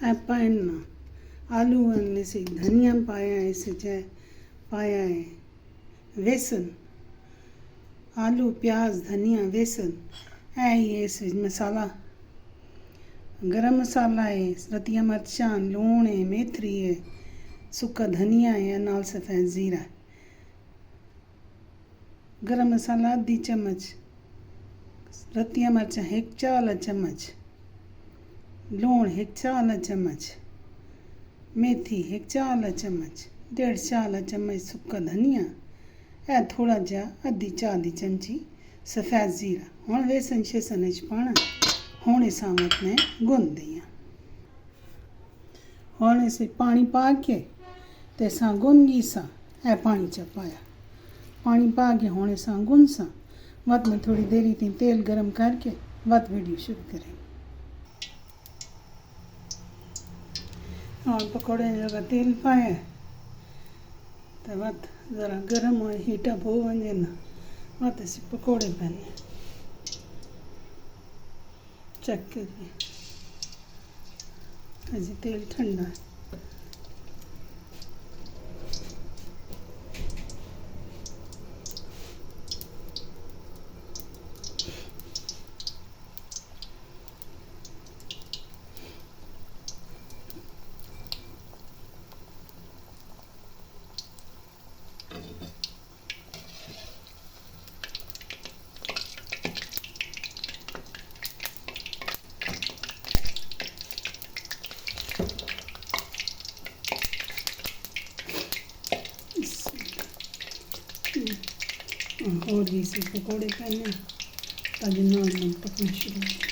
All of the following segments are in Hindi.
पाना आलू से धनिया पाया है, इसे पाया है बेसन, आलू प्याज धनिया बेसन है ये इसे मसाला, गरम मसाला है, रतिया मिर्चा, लूण है, मेथरी है, सुक्का धनिया है, नाल सफ़ेद ज़ीरा, गरम मसाला आधी चम्मच, रतिया मिर्चा 1 चाला चम्मच, लूण 1 चाला चम्मच, मेथी 1 चाला चम्मच, 1.5 चाला चम्मच सुक्का धनिया है, थोड़ा जा आधी चाह दी चमची सफ़ेद ज़ीरा। हुण बेसन शेसन पाना, हुण इसा ने गुन दिया, हुण इसे पानी पा के ते इसा गुन गई सा, है पानी च पाया, पानी पा के हुण इसा गुन सा, वत में थोड़ी देरी थी तेल गरम करके वत वीडियो शुरू करें। और पकौड़े जगह तेल पाया तो वत ज़रा गरम हो हीट अप हो वजे ना, वत अस पकौड़े पाने चेक करिए, अजी तेल ठंडा है। और भी इसे पकौड़े पहने ताकि नॉर्मल पकना शुरू हो जाए।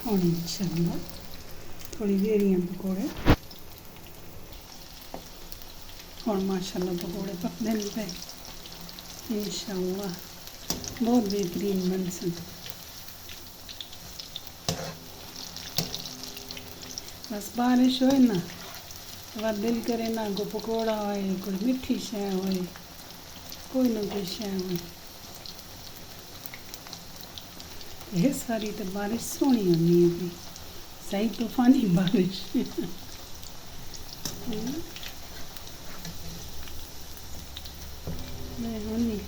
और इंशाल्लाह थोड़ी देर ही पकौड़े और माशाल्लाह पकौड़े पकने नहीं पे इंशाल्लाह बहुत बेहतरीन बन सन। बस बारिश होए ना वह दिल करे ना को पकौड़ा होए, कोई मिठी शय होए, कोई ना कोई शय होए। ये सारी तो बारिश सोनी होनी है भी सही तूफानी बारिश मैं होनी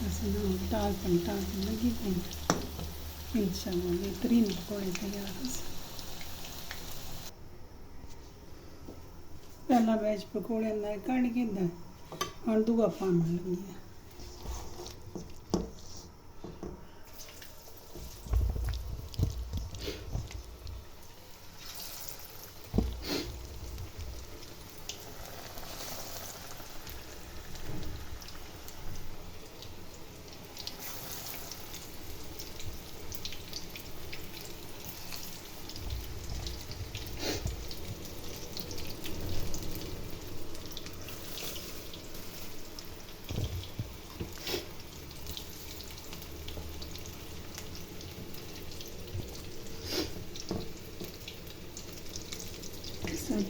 ऐसे ना टाल पर लगी पी इंशाल्लाह बेहतरीन पकौड़े तैयार हो। पहला बैच पकौड़े ला कट के और दूआ पाना लगी है।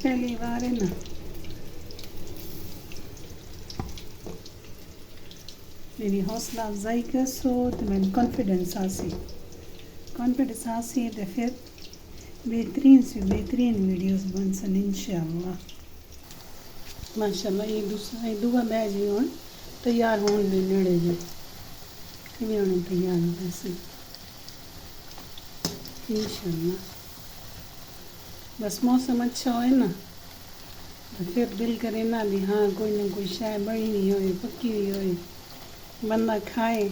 पहली बार है ना मेरी हौसला अफजाई कर सो तो मैंने कॉन्फिडेंस हासिल तो फिर बेहतरीन से बेहतरीन वीडियोस बन सन इंशाअल्लाह। माशाल्लाह ये दूसरा बैच भी होने तैयार होने ले नेड़े जो भी होने तैयार हो वैसे इंशाअल्लाह। बस मौसम अच्छा होए ना तो फिर दिल करे ना भी हाँ कोई ना कोई शय बनी हुई होए, पक्की हुई होए, बंदा खाए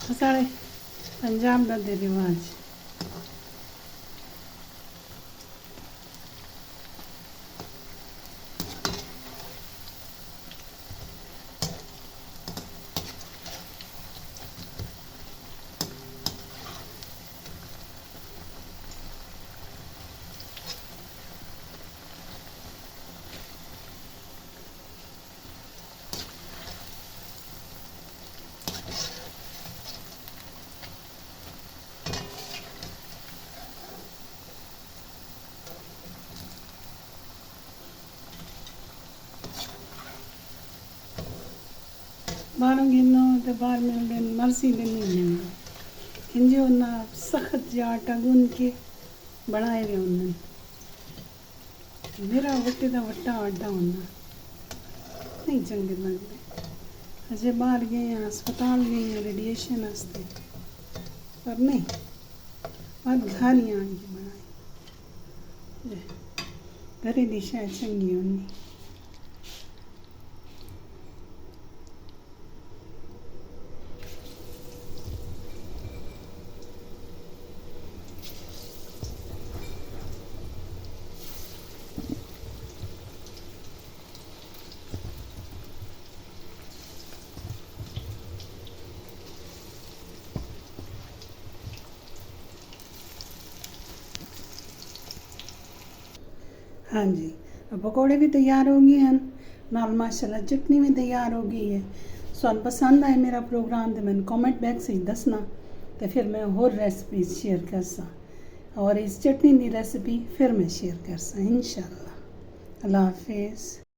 तो साढ़े पंजाब का दे रिवाज बाहरों गिनो तो बाहर मिलते मरसी दिन नहीं मिलता इंजे उन्हें सख्त जा आटा गुन के बनाए हुए उन्हें मेरा वट्टे का वट्टा आटा होना नहीं चंगे लगते अजे बाहर गए हैं अस्पताल गए हैं रेडिएशन वास्ते पर नहीं बात घर ही आके बनाई घरे दी शायद चंगी होनी हाँ जी अब पकौड़े भी तैयार हो गए हैं नाल माशाल्लाह चटनी भी तैयार हो गई है सो पसंद आए मेरा प्रोग्राम तो मैंने कमेंट बॉक्स में दसना तो फिर मैं होर रेसिपी शेयर कर सा और इस चटनी की रेसिपी फिर मैं शेयर कर सा इंशाल्लाह अल्लाह हाफिज़।